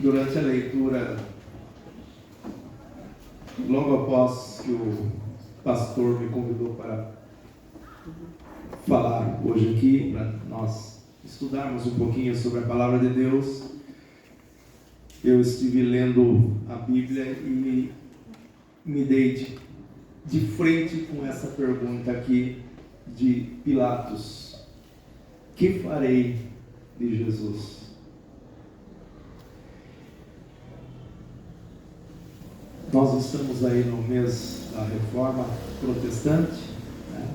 Durante a leitura, logo após que o pastor me convidou para falar hoje aqui, para nós estudarmos um pouquinho sobre a palavra de Deus, eu estive lendo a Bíblia e me dei de frente com essa pergunta aqui de Pilatos: que farei de Jesus? Nós estamos aí no mês da Reforma Protestante, né?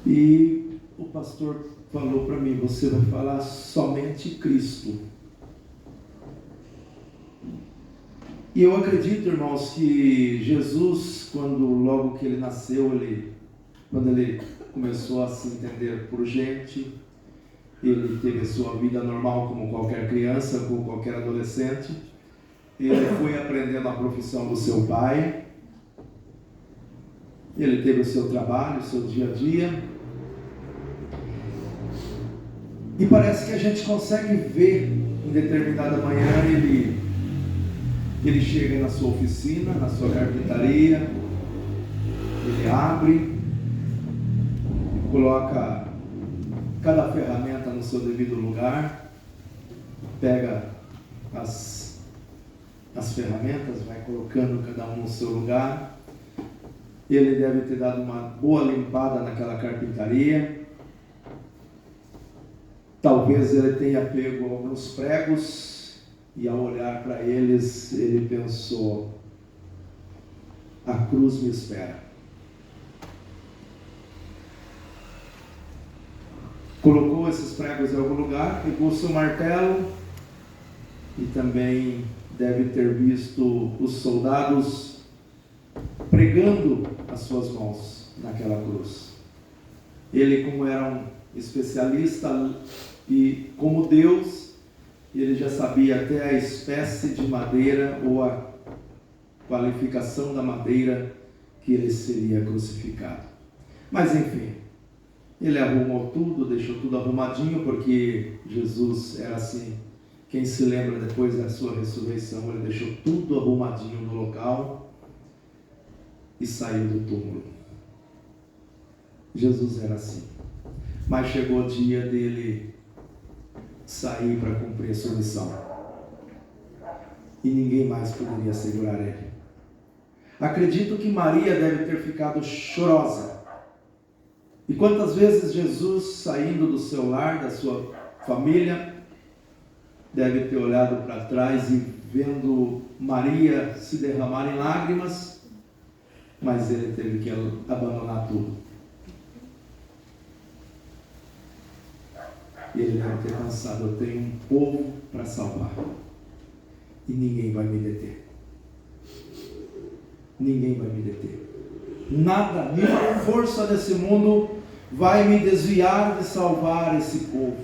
E o pastor falou para mim: você vai falar somente Cristo. E eu acredito, irmãos, que Jesus, logo que ele nasceu, quando ele começou a se entender por gente, ele teve a sua vida normal como qualquer criança, como qualquer adolescente. Ele foi aprendendo a profissão do seu pai, ele teve o seu trabalho, o seu dia a dia, e parece que a gente consegue ver em determinada manhã ele chega na sua oficina, na sua carpintaria, ele abre, coloca cada ferramenta no seu devido lugar, pega as ferramentas, vai colocando cada um no seu lugar. Ele deve ter dado uma boa limpada naquela carpintaria. Talvez ele tenha pego alguns pregos e, ao olhar para eles, ele pensou: a cruz me espera. Colocou esses pregos em algum lugar, pegou seu martelo e também deve ter visto os soldados pregando as suas mãos naquela cruz. Ele, como era um especialista e como Deus, ele já sabia até a espécie de madeira ou a qualificação da madeira que ele seria crucificado. Mas enfim, ele arrumou tudo, deixou tudo arrumadinho, porque Jesus era assim. Quem se lembra, depois da sua ressurreição, ele deixou tudo arrumadinho no local e saiu do túmulo. Jesus era assim. Mas chegou o dia dele sair para cumprir a sua missão. E ninguém mais poderia segurar ele. Acredito que Maria deve ter ficado chorosa. E quantas vezes Jesus, saindo do seu lar, da sua família, deve ter olhado para trás e vendo Maria se derramar em lágrimas, mas ele teve que abandonar tudo. E ele deve ter pensado: eu tenho um povo para salvar e ninguém vai me deter. Ninguém vai me deter. Nada, nenhuma força desse mundo vai me desviar de salvar esse povo.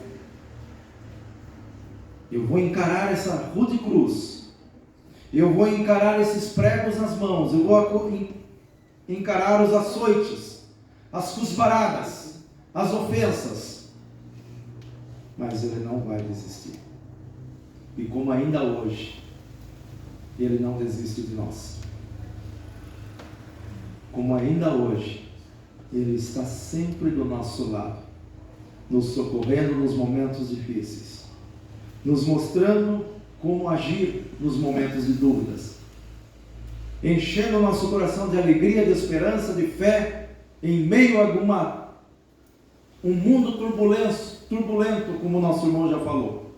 Eu vou encarar essa rude cruz. Eu vou encarar esses pregos nas mãos. Eu vou encarar os açoites, as cusparada, as ofensas. Mas ele não vai desistir. E como ainda hoje, ele não desiste de nós. Como ainda hoje, ele está sempre do nosso lado, nos socorrendo nos momentos difíceis, nos mostrando como agir nos momentos de dúvidas, enchendo o nosso coração de alegria, de esperança, de fé, em meio a um mundo turbulento, como o nosso irmão já falou.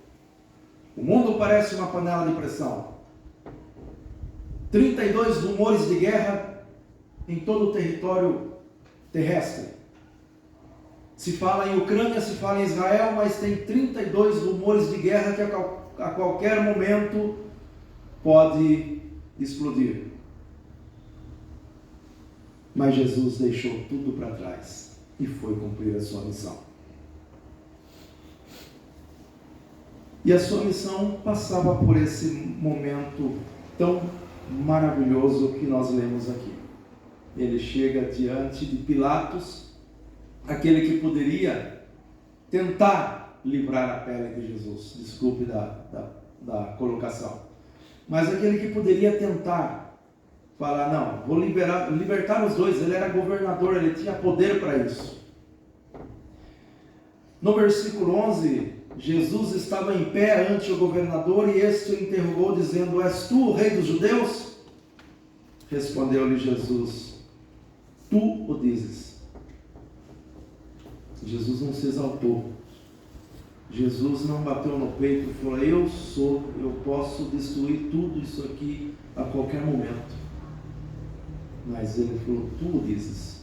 O mundo parece uma panela de pressão. 32 rumores de guerra em todo o território terrestre. Se fala em Ucrânia, se fala em Israel, mas tem 32 rumores de guerra que a qualquer momento pode explodir. Mas Jesus deixou tudo para trás e foi cumprir a sua missão. E a sua missão passava por esse momento tão maravilhoso que nós lemos aqui. Ele chega diante de Pilatos, aquele que poderia tentar livrar a pele de Jesus. Desculpe da da colocação. Mas aquele que poderia tentar falar, não, vou libertar os dois. Ele era governador, ele tinha poder para isso. No versículo 11, Jesus estava em pé ante o governador e este o interrogou dizendo: és tu o rei dos judeus? Respondeu-lhe Jesus: tu o dizes. Jesus não se exaltou. Jesus não bateu no peito e falou: eu posso destruir tudo isso aqui a qualquer momento. Mas ele falou: tu o dizes.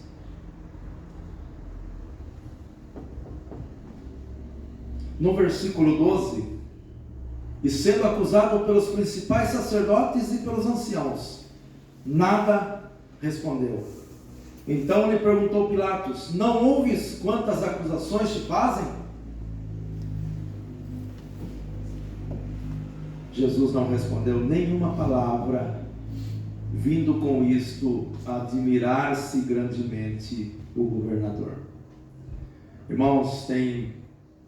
No versículo 12, e sendo acusado pelos principais sacerdotes e pelos anciãos, nada respondeu. Então lhe perguntou Pilatos: não ouves quantas acusações te fazem? Jesus não respondeu nenhuma palavra, vindo com isto admirar-se grandemente o governador. Irmãos, tem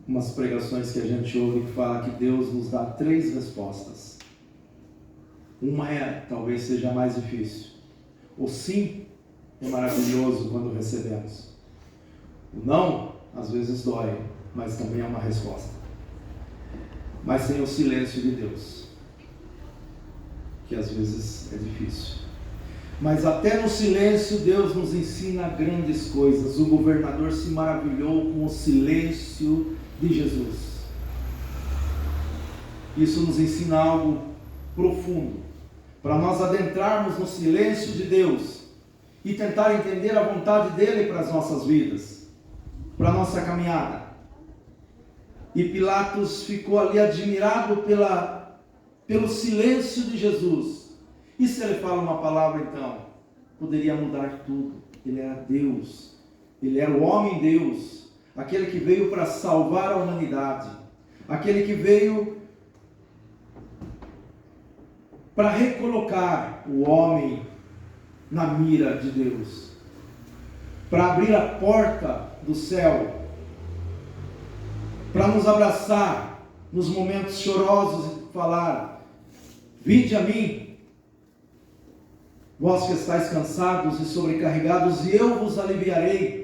umas pregações que a gente ouve que fala que Deus nos dá 3 respostas. Uma talvez seja a mais difícil. O sim é maravilhoso quando recebemos. O não, às vezes dói, mas também é uma resposta. Mas tem o silêncio de Deus, que às vezes é difícil. Mas até no silêncio Deus nos ensina grandes coisas. O governador se maravilhou com o silêncio de Jesus. Isso nos ensina algo profundo, para nós adentrarmos no silêncio de Deus e tentar entender a vontade dele para as nossas vidas, para a nossa caminhada. E Pilatos ficou ali admirado pelo silêncio de Jesus. E se ele fala uma palavra, então poderia mudar tudo. Ele era Deus, ele era o homem Deus, aquele que veio para salvar a humanidade, aquele que veio para recolocar o homem na mira de Deus, para abrir a porta do céu, para nos abraçar nos momentos chorosos e falar: vinde a mim, vós que estáis cansados e sobrecarregados, e eu vos aliviarei.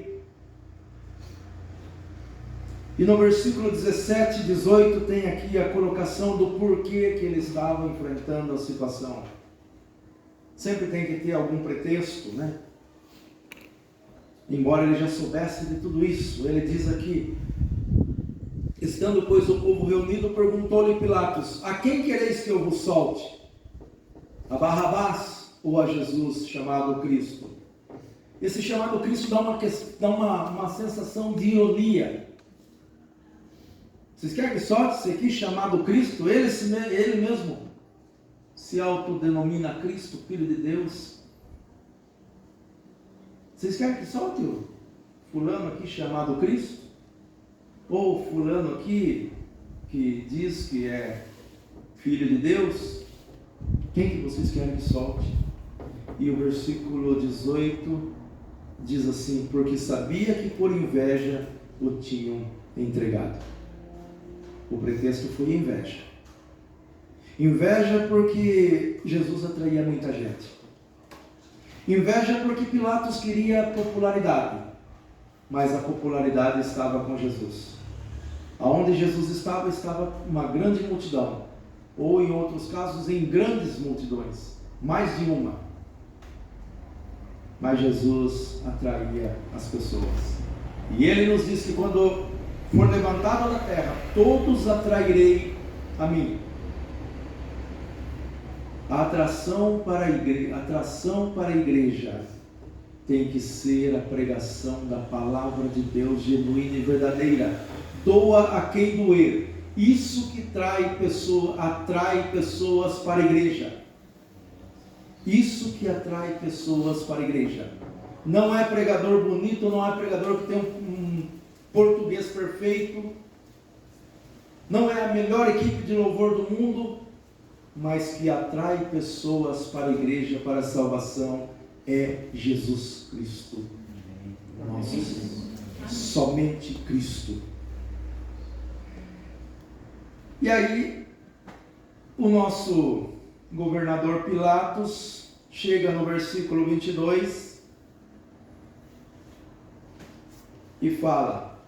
E no versículo 17 e 18 tem aqui a colocação do porquê que ele estava enfrentando a situação. Sempre tem que ter algum pretexto, né? Embora ele já soubesse de tudo isso, ele diz aqui: estando, pois, o povo reunido, perguntou-lhe Pilatos: a quem quereis que eu vos solte? A Barrabás ou a Jesus, chamado Cristo? Esse chamado Cristo dá uma sensação de ironia. Vocês querem que solte esse aqui, chamado Cristo? Ele mesmo se autodenomina Cristo, Filho de Deus. Vocês querem que solte o fulano aqui, chamado Cristo? Ou fulano aqui, que diz que é Filho de Deus? Quem que vocês querem que solte? E o versículo 18 diz assim: porque sabia que por inveja o tinham entregado. O pretexto foi inveja. Inveja porque Jesus atraía muita gente. Inveja porque Pilatos queria popularidade, mas a popularidade estava com Jesus. Aonde Jesus estava uma grande multidão, ou em outros casos em grandes multidões, mais de uma. Mas Jesus atraía as pessoas. E ele nos diz que quando for levantado da terra, todos atrairei a mim. A atração para a igreja tem que ser a pregação da palavra de Deus genuína e verdadeira. Doa a quem doer. Isso que atrai pessoas para a igreja. Isso que atrai pessoas para a igreja. Não é pregador bonito, não é pregador que tem um português perfeito, não é a melhor equipe de louvor do mundo, mas que atrai pessoas para a igreja, para a salvação, é Jesus Cristo, nosso Senhor. Somente Cristo. E aí, o nosso governador Pilatos chega no versículo 22 e fala,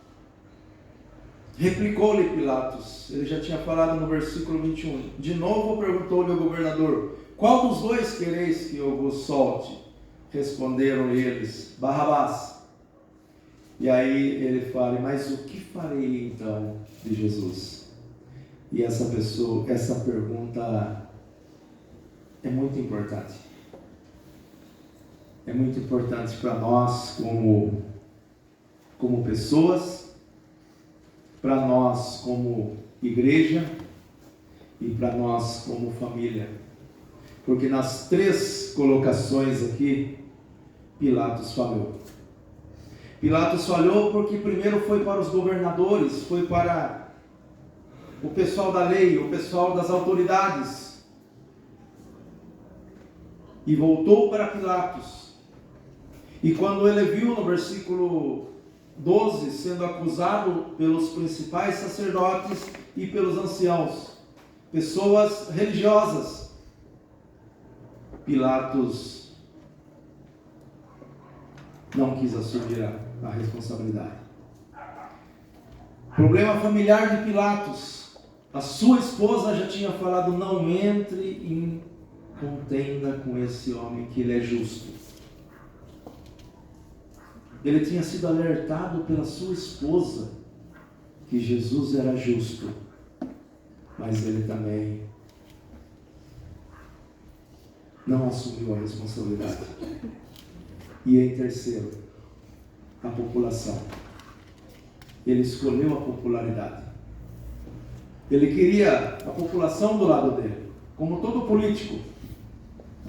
replicou-lhe Pilatos, ele já tinha falado no versículo 21, de novo perguntou-lhe o governador, qual dos dois quereis que eu vos solte? Responderam eles, Barrabás. E aí ele fala, mas o que farei então de Jesus? E essa pergunta é muito importante. É muito importante para nós como pessoas, para nós como igreja e para nós como família. Porque nas 3 colocações aqui, Pilatos falhou. Pilatos falhou porque primeiro foi para os governadores, foi para o pessoal da lei, o pessoal das autoridades. E voltou para Pilatos. E quando ele viu no versículo 12, sendo acusado pelos principais sacerdotes e pelos anciãos, pessoas religiosas, Pilatos não quis assumir a responsabilidade. Problema familiar de Pilatos. A sua esposa já tinha falado, não entre em contenda com esse homem, que ele é justo. Ele tinha sido alertado pela sua esposa que Jesus era justo, mas ele também não assumiu a responsabilidade. E em terceiro, a população. Ele escolheu a popularidade. Ele queria a população do lado dele, como todo político.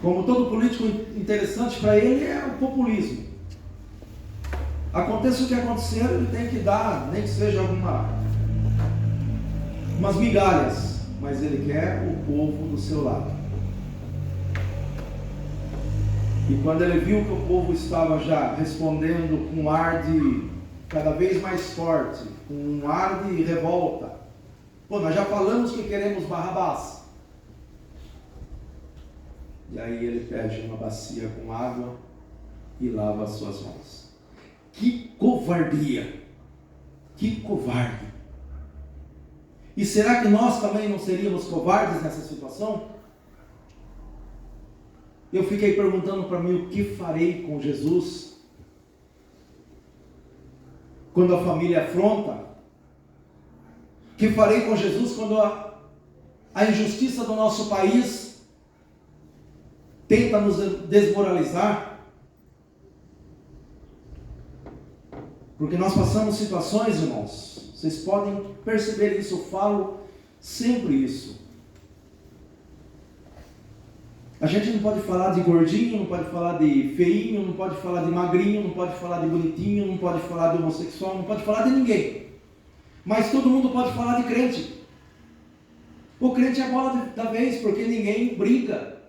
Como todo político, interessante para ele é o populismo. Aconteça o que acontecer, ele tem que dar, nem que seja umas migalhas, mas ele quer o povo do seu lado. E quando ele viu que o povo estava já respondendo com um ar de cada vez mais forte, com um ar de revolta, nós já falamos que queremos Barrabás. E aí ele pede uma bacia com água e lava as suas mãos. Que covardia! Que covarde! E será que nós também não seríamos covardes nessa situação? Eu fiquei perguntando para mim, o que farei com Jesus quando a família afronta? O que farei com Jesus quando a injustiça do nosso país tenta nos desmoralizar? Porque nós passamos situações, irmãos, vocês podem perceber isso, eu falo sempre isso. A gente não pode falar de gordinho, não pode falar de feinho, não pode falar de magrinho, não pode falar de bonitinho, não pode falar de homossexual, não pode falar de ninguém. Mas todo mundo pode falar de crente. O crente é a bola da vez, porque ninguém briga.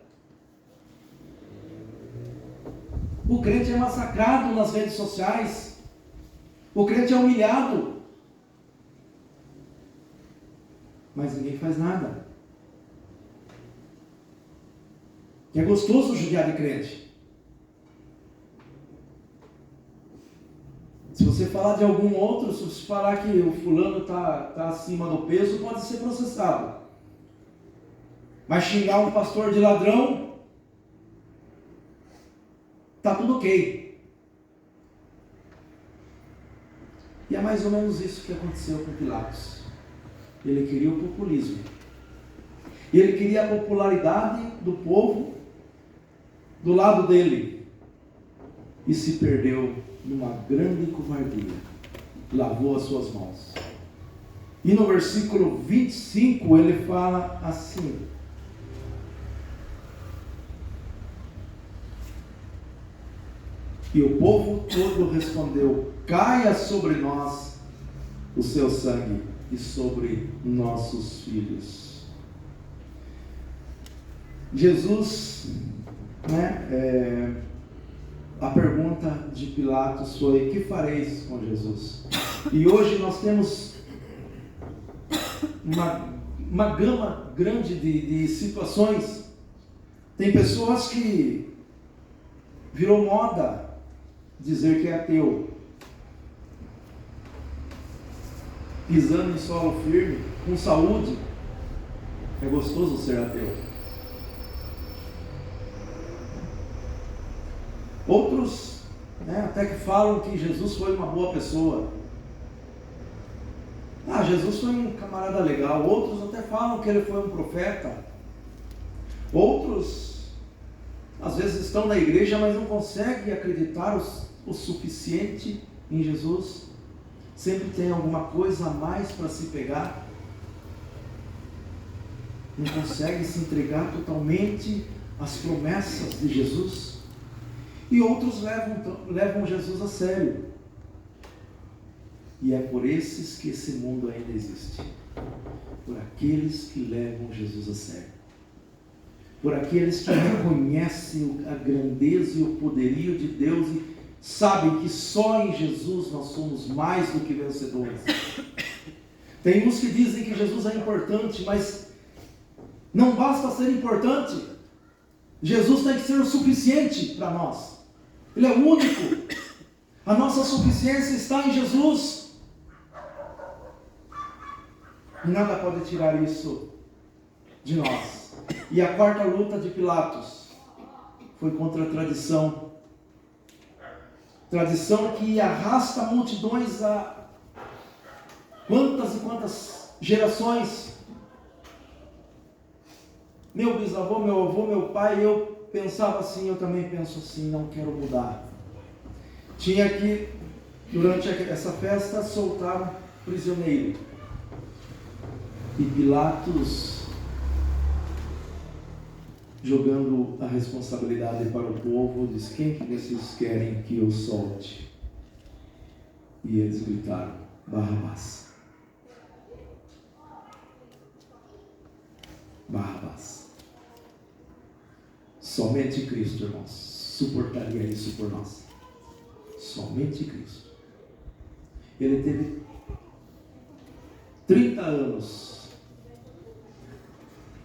O crente é massacrado nas redes sociais. O crente é humilhado. Mas ninguém faz nada. Que é gostoso judiar de crente. Se você falar de algum outro, se você falar que o fulano está acima do peso, pode ser processado. Mas xingar um pastor de ladrão, está tudo ok. E é mais ou menos isso que aconteceu com Pilatos. Ele queria o populismo. E ele queria a popularidade do povo do lado dele. E se perdeu numa grande covardia. Lavou as suas mãos. E no versículo 25 ele fala assim: e o povo todo respondeu: caia sobre nós o seu sangue e sobre nossos filhos. Jesus, a pergunta de Pilatos foi: que fareis com Jesus? E hoje nós temos uma gama grande de situações. Tem pessoas que virou moda dizer que é ateu, pisando em solo firme, com saúde. É gostoso ser ateu. Outros, até que falam que Jesus foi uma boa pessoa. Jesus foi um camarada legal. Outros até falam que ele foi um profeta. Outros, às vezes estão na igreja, mas não conseguem acreditar o suficiente em Jesus. Sempre tem alguma coisa a mais para se pegar. Não conseguem se entregar totalmente às promessas de Jesus. E outros levam Jesus a sério. E é por esses que esse mundo ainda existe. Por aqueles que levam Jesus a sério. Por aqueles que reconhecem a grandeza e o poderio de Deus e sabem que só em Jesus nós somos mais do que vencedores. Tem uns que dizem que Jesus é importante, mas não basta ser importante. Jesus tem que ser o suficiente para nós. Ele é o único. A nossa suficiência está em Jesus. E nada pode tirar isso de nós. E a quarta luta de Pilatos foi contra a tradição. Tradição que arrasta multidões a quantas e quantas gerações. Meu bisavô, meu avô, meu pai, eu pensava assim, eu também penso assim, não quero mudar. Tinha que, durante essa festa, soltar um prisioneiro. E Pilatos, jogando a responsabilidade para o povo, diz: quem que vocês querem que eu solte? E eles gritaram: Barrabás. Barrabás. Somente Cristo, irmãos, suportaria isso por nós. Somente Cristo. Ele teve 30 anos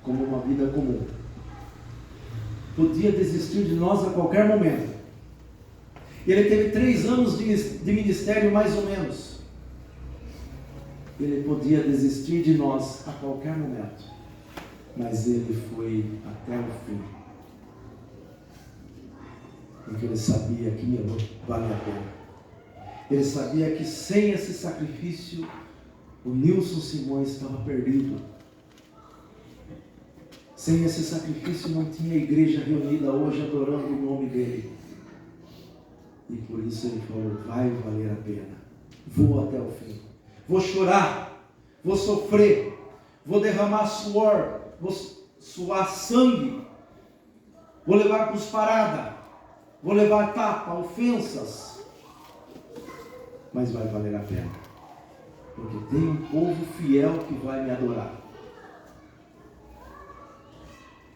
como uma vida comum. Podia desistir de nós a qualquer momento. Ele teve 3 anos de ministério, mais ou menos. Ele podia desistir de nós a qualquer momento. Mas ele foi até o fim. Porque ele sabia que ia valer a pena. Ele sabia que sem esse sacrifício, o Nilson Simões estava perdido. Sem esse sacrifício não tinha igreja reunida hoje adorando o nome dele. E por isso ele falou: vai valer a pena. Vou até o fim. Vou chorar. Vou sofrer. Vou derramar suor. Vou suar sangue. Vou levar cusparada. Vou levar tapa, ofensas. Mas vai valer a pena. Porque tem um povo fiel que vai me adorar.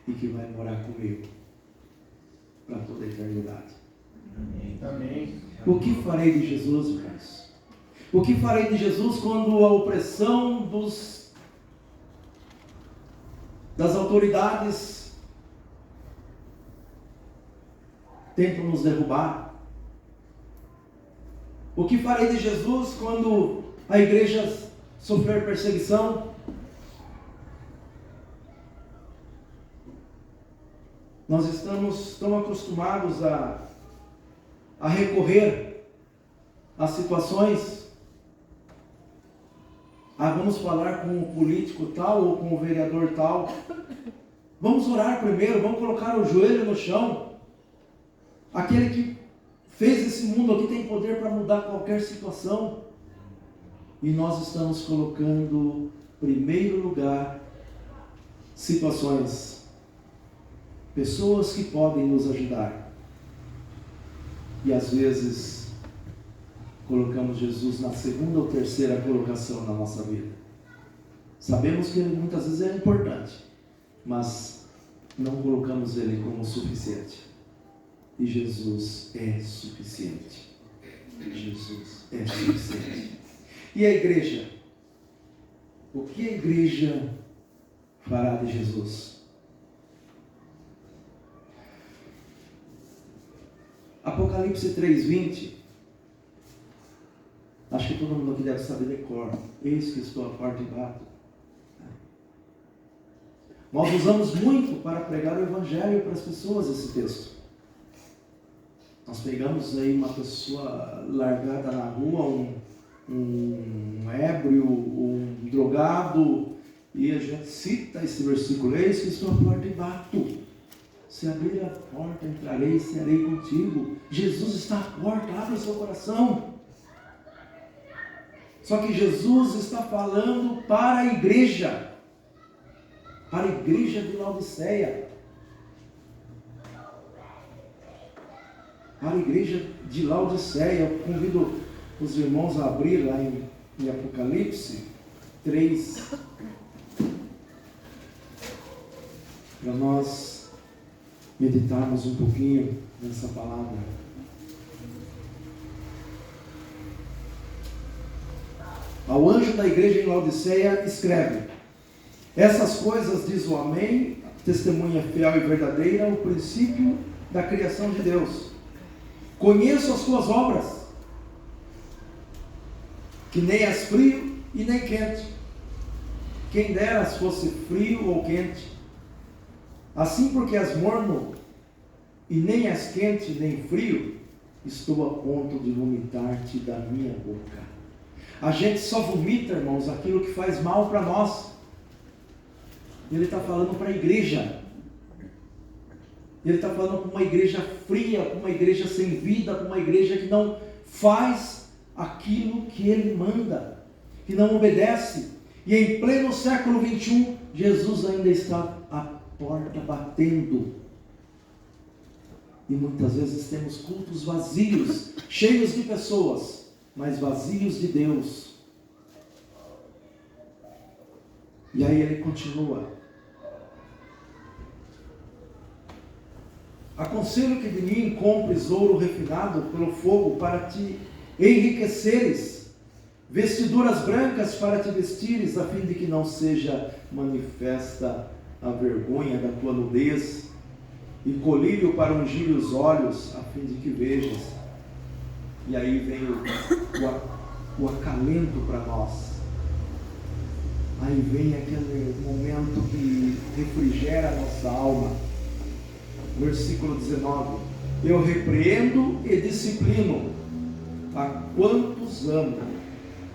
E que vai morar comigo para toda a eternidade. Amém. O que farei de Jesus, irmãos? O que farei de Jesus quando a opressão das autoridades tentam nos derrubar? O que farei de Jesus quando a igreja sofrer perseguição? Nós estamos tão acostumados a recorrer a situações. Vamos falar com o político tal ou com o vereador tal. Vamos orar primeiro, vamos colocar o joelho no chão. Aquele que fez esse mundo aqui tem poder para mudar qualquer situação. E nós estamos colocando em primeiro lugar situações. Pessoas que podem nos ajudar. E às vezes colocamos Jesus na segunda ou terceira colocação na nossa vida. Sabemos que ele muitas vezes é importante, mas não colocamos ele como suficiente. E Jesus é suficiente. Jesus é suficiente. E a igreja? O que a igreja fará de Jesus. Apocalipse 3:20. Acho que todo mundo aqui deve saber de cor. Eis que estou à porta e bato. Nós usamos muito para pregar o Evangelho para as pessoas esse texto. Nós pegamos aí uma pessoa largada na rua, um ébrio, um drogado, e a gente cita esse versículo: eis que estou à porta e bato. Se abrir a porta, entrarei e cearei contigo. Jesus está à porta, abre o seu coração. Só que Jesus está falando para a igreja de Laodiceia. Para a igreja de Laodiceia. Eu convido os irmãos a abrir lá em Apocalipse 3, para nós meditarmos um pouquinho nessa palavra. Ao anjo da igreja em Laodiceia escreve: essas coisas diz o Amém, testemunha fiel e verdadeira, o princípio da criação de Deus. Conheço as tuas obras, que nem és frio e nem quente. Quem dera se fosse frio ou quente. Assim, porque és morno e nem és quente nem frio, estou a ponto de vomitar-te da minha boca. A gente só vomita, irmãos, aquilo que faz mal para nós. Ele está falando para a igreja. Ele está falando para uma igreja fria, para uma igreja sem vida, para uma igreja que não faz aquilo que ele manda, que não obedece. E em pleno século 21, Jesus ainda está à porta batendo. E muitas vezes temos cultos vazios, cheios de pessoas, mas vazios de Deus. E aí ele continua: aconselho que de mim compres ouro refinado pelo fogo para te enriqueceres, vestiduras brancas para te vestires, a fim de que não seja manifesta a vergonha da tua nudez, e colírio para ungir os olhos, a fim de que vejas. E aí vem o acalento para nós. Aí vem aquele momento que refrigera a nossa alma. Versículo 19: eu repreendo e disciplino a quantos amo.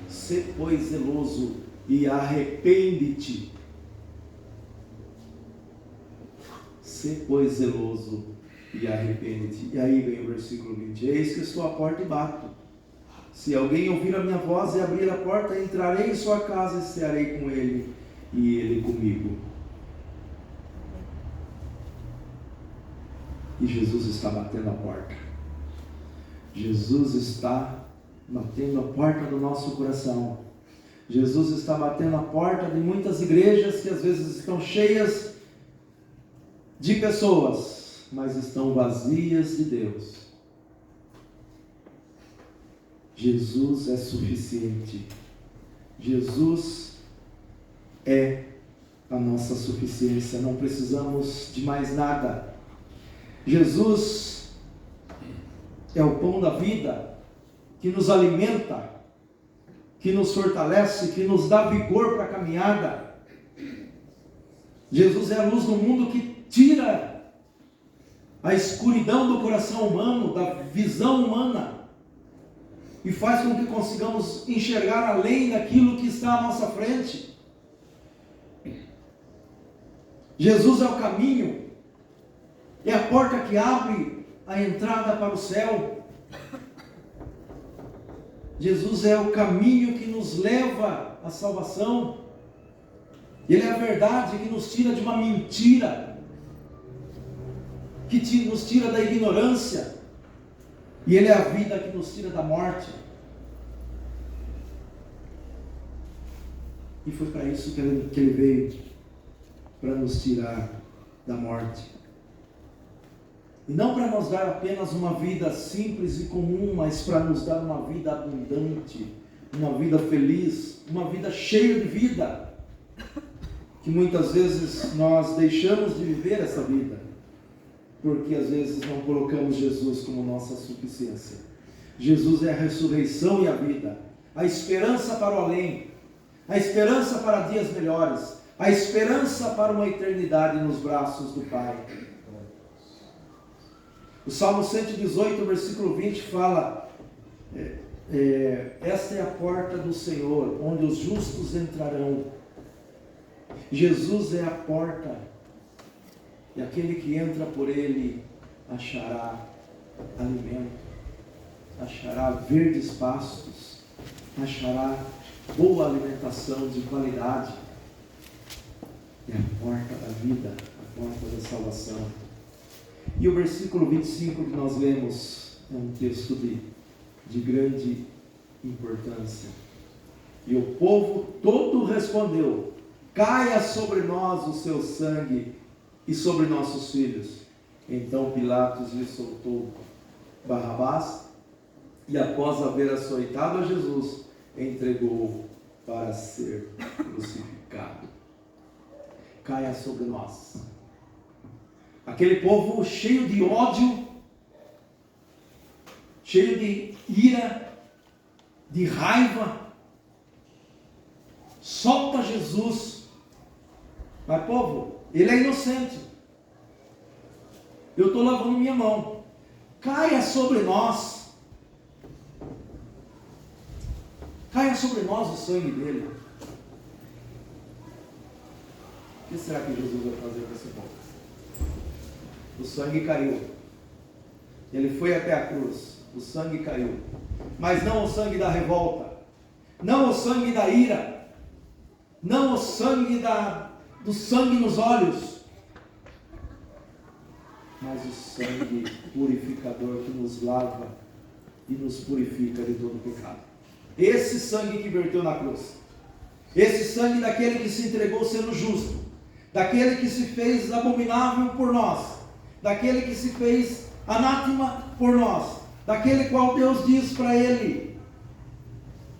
Sê, pois, zeloso e arrepende-te. Sê, pois, zeloso e arrepende-te. E aí vem o versículo 20: eis que estou à porta e bato. Se alguém ouvir a minha voz e abrir a porta, entrarei em sua casa e cearei com ele e ele comigo. E Jesus está batendo a porta. Jesus está batendo a porta do nosso coração. Jesus está batendo a porta de muitas igrejas que às vezes estão cheias de pessoas, mas estão vazias de Deus. Jesus é suficiente. Jesus é a nossa suficiência. Não precisamos de mais nada. Jesus é o pão da vida, que nos alimenta, que nos fortalece, que nos dá vigor para a caminhada. Jesus é a luz do mundo que tira a escuridão do coração humano, da visão humana, e faz com que consigamos enxergar além daquilo que está à nossa frente. Jesus é o caminho, é a porta que abre a entrada para o céu. Jesus é o caminho que nos leva à salvação. Ele é a verdade que nos tira de uma mentira, que nos tira da ignorância. E Ele é a vida que nos tira da morte. E foi para isso que ele veio, para nos tirar da morte. E não para nos dar apenas uma vida simples e comum, mas para nos dar uma vida abundante, uma vida feliz, uma vida cheia de vida, que muitas vezes nós deixamos de viver essa vida, porque às vezes não colocamos Jesus como nossa suficiência. Jesus é a ressurreição e a vida, a esperança para o além, a esperança para dias melhores, a esperança para uma eternidade nos braços do Pai. O Salmo 118, versículo 20 fala: esta é a porta do Senhor, onde os justos entrarão. Jesus é a porta, e aquele que entra por ele achará alimento, achará verdes pastos, achará boa alimentação de qualidade. É a porta da vida, a porta da salvação. E o versículo 25 que nós lemos é um texto de grande importância. E o povo todo respondeu: caia sobre nós o seu sangue e sobre nossos filhos. Então Pilatos lhe soltou Barrabás, e após haver açoitado a Jesus, entregou-o para ser crucificado. Caia sobre nós. Aquele povo cheio de ódio, cheio de ira, de raiva, solta Jesus. Mas povo, ele é inocente. Eu estou lavando minha mão. Caia sobre nós. Caia sobre nós o sangue dele. O que será que Jesus vai fazer com esse povo? O sangue caiu. Ele foi até a cruz. O sangue caiu. Mas não o sangue da revolta. Não o sangue da ira. Não o sangue do sangue nos olhos. Mas o sangue purificador que nos lava e nos purifica de todo pecado. Esse sangue que verteu na cruz. Esse sangue daquele que se entregou sendo justo. Daquele que se fez abominável por nós. Daquele que se fez anátema por nós. Daquele qual Deus diz para ele.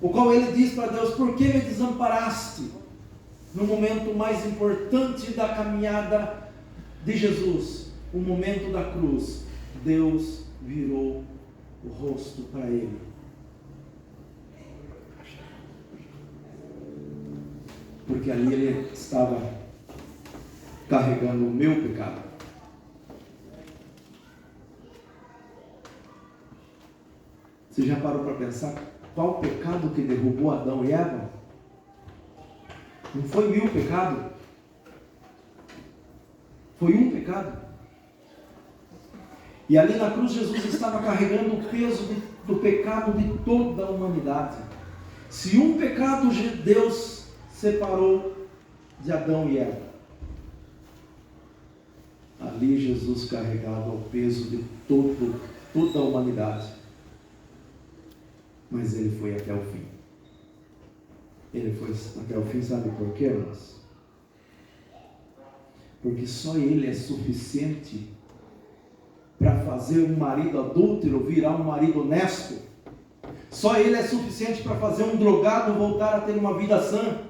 O qual ele diz para Deus: por que me desamparaste? No momento mais importante da caminhada de Jesus, o momento da cruz, Deus virou o rosto para ele. Porque ali ele estava carregando o meu pecado. Você já parou para pensar qual pecado que derrubou Adão e Eva? Não foi 1000 pecados? Foi um pecado. E ali na cruz Jesus estava carregando o peso do pecado de toda a humanidade. Se um pecado Deus separou de Adão e Eva, ali Jesus carregava o peso de toda a humanidade. Mas ele foi até o fim. Ele foi até o fim, sabe por quê, irmãos? Porque só ele é suficiente para fazer um marido adúltero virar um marido honesto. Só ele é suficiente para fazer um drogado voltar a ter uma vida sã.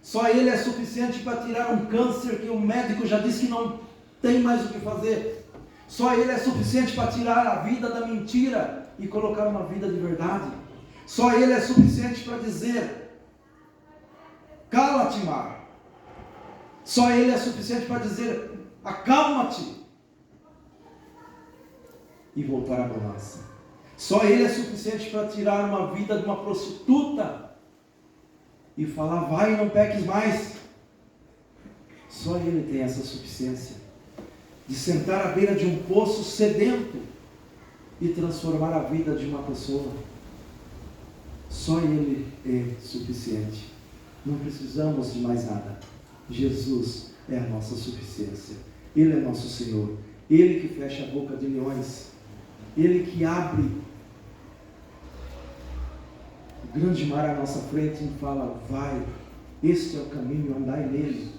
Só ele é suficiente para tirar um câncer que o médico já disse que não tem mais o que fazer. Só ele é suficiente para tirar a vida da mentira e colocar uma vida de verdade. Só ele é suficiente para dizer: cala-te, mar. Só ele é suficiente para dizer: acalma-te, e voltar à bonança. Só ele é suficiente para tirar uma vida de uma prostituta e falar: vai e não peques mais. Só ele tem essa suficiência de sentar à beira de um poço sedento e transformar a vida de uma pessoa. Só ele é suficiente. Não precisamos de mais nada. Jesus é a nossa suficiência. Ele é nosso Senhor. Ele que fecha a boca de leões. Ele que abre o grande mar à nossa frente e fala: vai, este é o caminho, andai nele.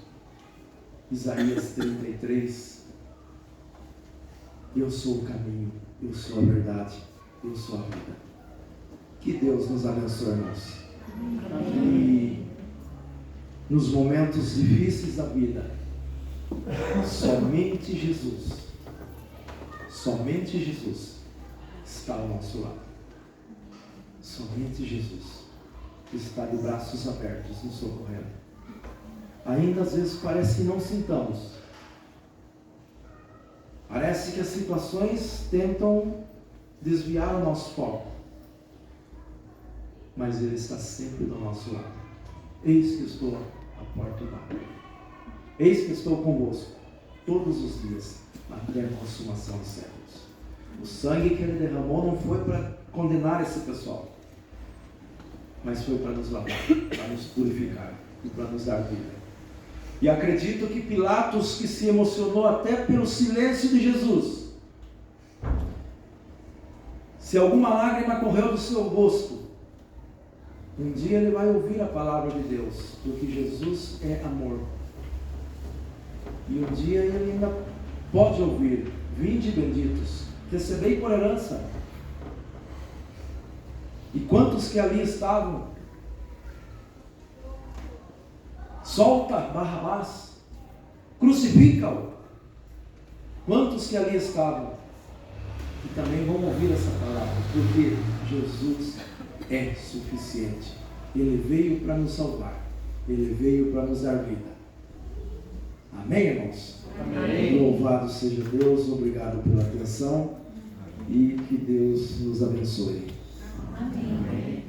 Isaías 33. Eu sou o caminho, eu sou a verdade, eu sou a vida. Que Deus nos abençoe, irmãos. nos momentos difíceis da vida, somente Jesus está ao nosso lado. Somente Jesus está de braços abertos nos socorrendo. Ainda às vezes parece que não sintamos. Parece que as situações tentam desviar o nosso foco. Mas Ele está sempre do nosso lado. Eis que estou à porta e bato. Eis que estou convosco todos os dias, até a consumação dos séculos. O sangue que Ele derramou não foi para condenar esse pessoal, mas foi para nos lavar, para nos purificar e para nos dar vida. E acredito que Pilatos, que se emocionou até pelo silêncio de Jesus, se alguma lágrima correu do seu rosto, um dia ele vai ouvir a palavra de Deus, porque Jesus é amor. E um dia ele ainda pode ouvir: vinde benditos, recebei por herança. E quantos que ali estavam? Solta Barrabás, crucifica-o. Quantos que ali estavam? E também vão ouvir essa palavra, porque Jesus é suficiente. Ele veio para nos salvar. Ele veio para nos dar vida. Amém, irmãos? Amém. Louvado seja Deus. Obrigado pela atenção. E que Deus nos abençoe. Amém.